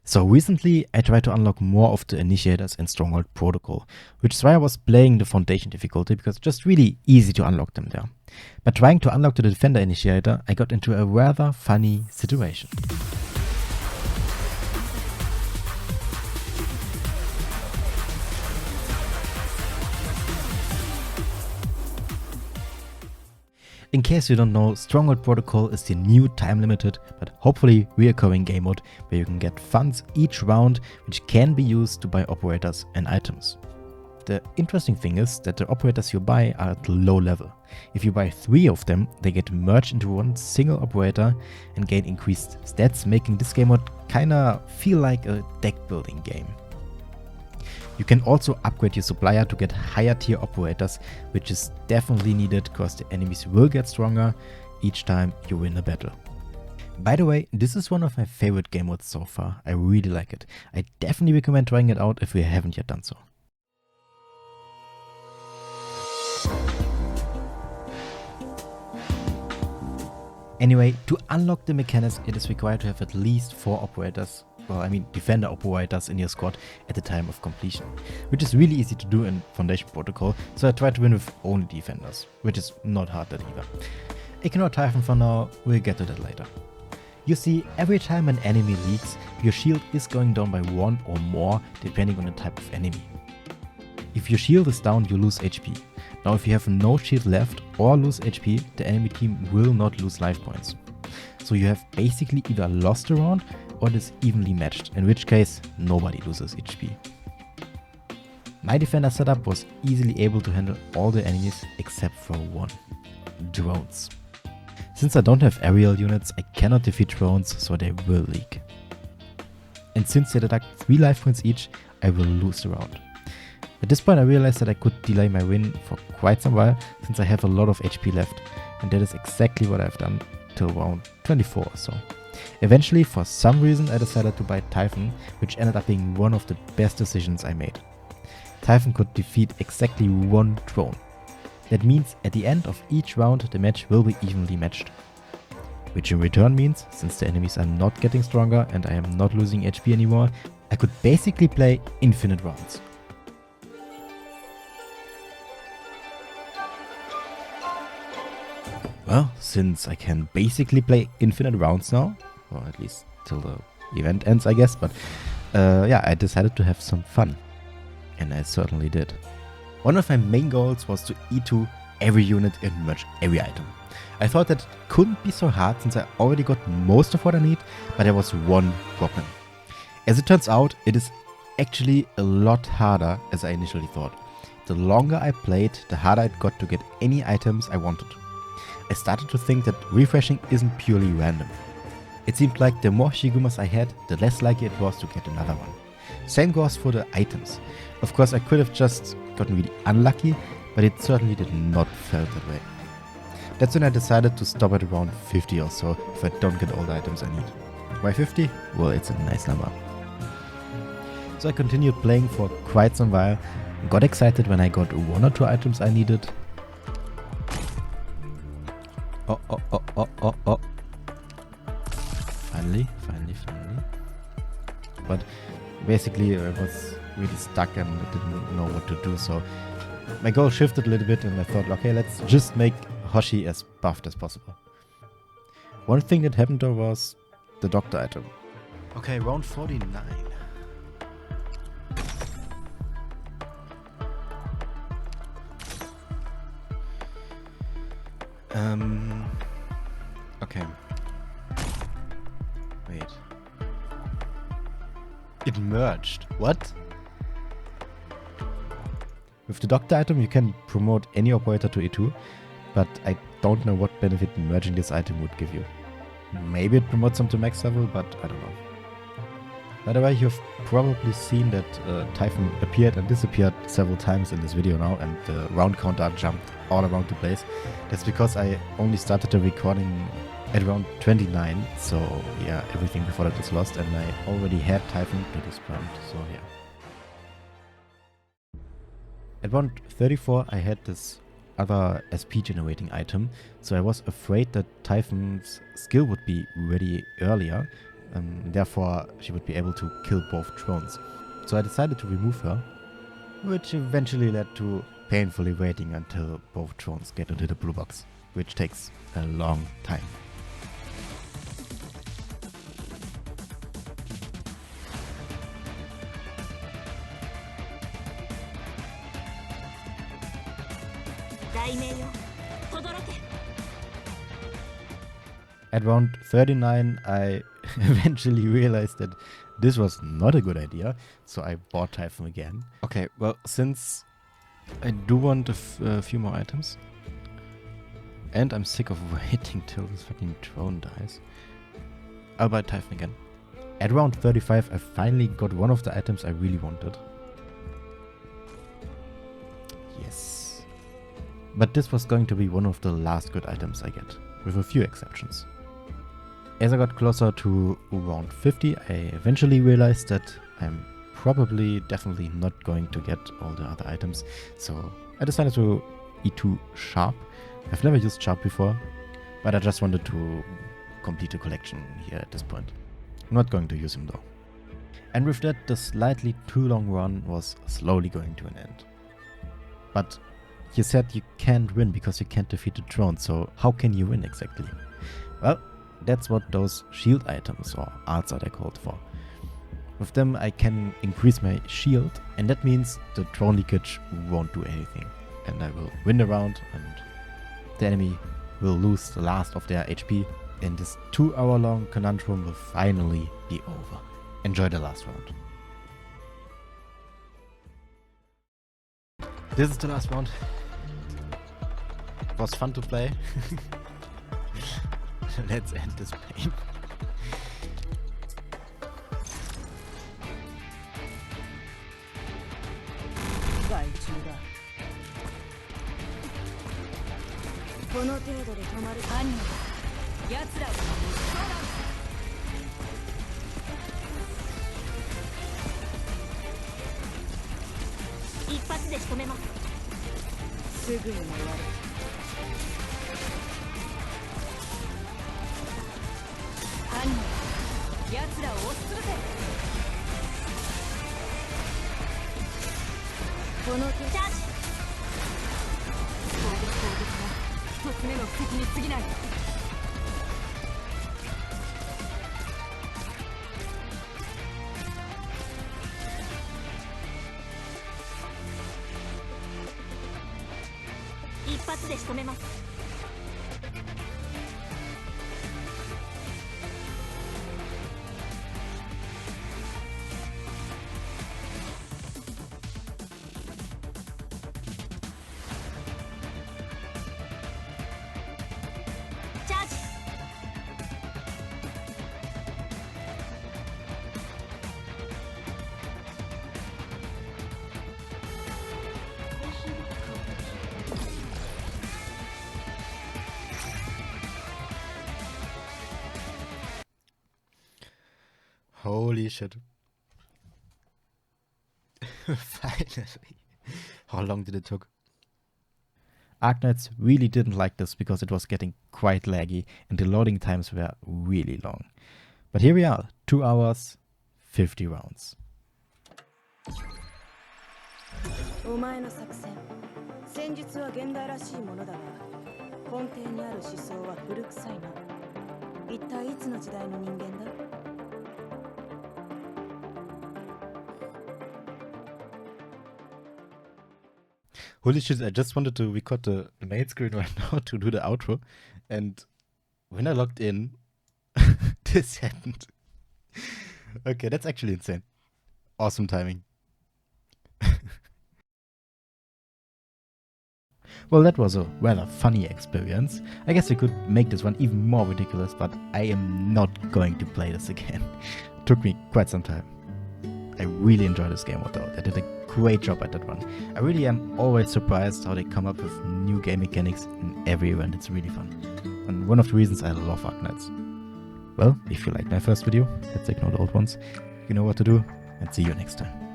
So recently I tried to unlock more of the initiators in Stronghold Protocol, which is why I was playing the foundation difficulty because it's just really easy to unlock them there. But trying to unlock the defender initiator, I got into a rather funny situation. In case you don't know, Stronghold Protocol is the new time-limited but hopefully reoccurring game mode where you can get funds each round which can be used to buy operators and items. The interesting thing is that the operators you buy are at low level. If you buy 3 of them, they get merged into one single operator and gain increased stats, making this game mode kinda feel like a deck building game. You can also upgrade your supplier to get higher tier operators, which is definitely needed because the enemies will get stronger each time you win a battle. By the way, this is one of my favorite game modes so far. I really like it. I definitely recommend trying it out if you haven't yet done so. Anyway, to unlock the mechanics, it is required to have at least 4 operators. Well, I mean defender operators in your squad at the time of completion, which is really easy to do in Foundation Protocol, so I tried to win with only defenders, which is not hard that either. Ignore Typhon for now, we'll get to that later. You see, every time an enemy leaks, your shield is going down by 1 or more depending on the type of enemy. If your shield is down, you lose HP. Now if you have no shield left or lose HP, the enemy team will not lose life points. So you have basically either lost a round or it is evenly matched, in which case nobody loses HP. My defender setup was easily able to handle all the enemies except for one: drones. Since I don't have aerial units, I cannot defeat drones, so they will leak. And since they deduct 3 life points each, I will lose the round. At this point I realized that I could delay my win for quite some while since I have a lot of HP left, and that is exactly what I've done till round 24 or so. Eventually, for some reason, I decided to buy Typhon, which ended up being one of the best decisions I made. Typhon could defeat exactly 1 drone. That means at the end of each round the match will be evenly matched. Which in return means, since the enemies are not getting stronger and I am not losing HP anymore, I could basically play infinite rounds. Well, since I can basically play infinite rounds now, or at least till the event ends I guess, but yeah, I decided to have some fun. And I certainly did. One of my main goals was to E2 every unit and merge every item. I thought that couldn't be so hard since I already got most of what I need, but there was one problem. As it turns out, it is actually a lot harder as I initially thought. The longer I played, the harder it got to get any items I wanted. I started to think that refreshing isn't purely random. It seemed like the more Shigumas I had, the less likely it was to get another one. Same goes for the items. Of course I could have just gotten really unlucky, but it certainly did not feel that way. That's when I decided to stop at around 50 or so if I don't get all the items I need. Why 50? Well, it's a nice number. So I continued playing for quite some while, got excited when I got 1 or 2 items I needed. Oh. Finally. But basically I was really stuck and didn't know what to do, so my goal shifted a little bit and I thought, okay, let's just make Hoshi as buffed as possible. One thing that happened though was the doctor item. Okay, round 49. Okay. Wait. It merged. What? With the doctor item you can promote any operator to E2, but I don't know what benefit merging this item would give you. Maybe it promotes them to max level, but I don't know. By the way, you've probably seen that Typhon appeared and disappeared several times in this video now, and the round counter jumped all around the place. That's because I only started the recording at around 29, so yeah, everything before that is lost, and I already had Typhon to this point, so yeah. At round 34 I had this other SP generating item, so I was afraid that Typhon's skill would be ready earlier, Therefore, she would be able to kill both drones. So I decided to remove her, which eventually led to painfully waiting until both drones get into the blue box, which takes a long time. At round 39, I eventually realized that this was not a good idea, so I bought Typhon again. Okay, well, since I do want a few more items, and I'm sick of waiting till this fucking drone dies, I'll buy Typhon again. At round 35, I finally got one of the items I really wanted. Yes. But this was going to be one of the last good items I get, with a few exceptions. As I got closer to round 50, I eventually realized that I'm definitely not going to get all the other items, so I decided to E2 Sharp. I've never used Sharp before, but I just wanted to complete a collection here at this point. I'm not going to use him though. And with that, the slightly too long run was slowly going to an end. But you said you can't win because you can't defeat the drone, so how can you win exactly? Well, that's what those shield items or arts are called for. With them I can increase my shield, and that means the drone leakage won't do anything. And I will win the round and the enemy will lose the last of their HP, and this 2-hour long conundrum will finally be over. Enjoy the last round. This is the last round. It was fun to play. Let's end this pain. Holy shit. Finally. How long did it took? Arknights really didn't like this because it was getting quite laggy and the loading times were really long. But here we are, 2 hours, 50 rounds. お前の作戦、戦術は現代らしいものだが、根底にある思想は古臭いな。一体いつの時代の人間だ? Holy shit, I just wanted to record the main screen right now to do the outro, and when I logged in, this happened. Okay, that's actually insane. Awesome timing. Well, that was a rather funny experience. I guess we could make this one even more ridiculous, but I am not going to play this again. It took me quite some time. I really enjoyed this game though. They did a great job at that one. I really am always surprised how they come up with new game mechanics in every event. It's really fun. And one of the reasons I love Arknights. Well, if you liked my first video, let's ignore the old ones. You know what to do, and see you next time.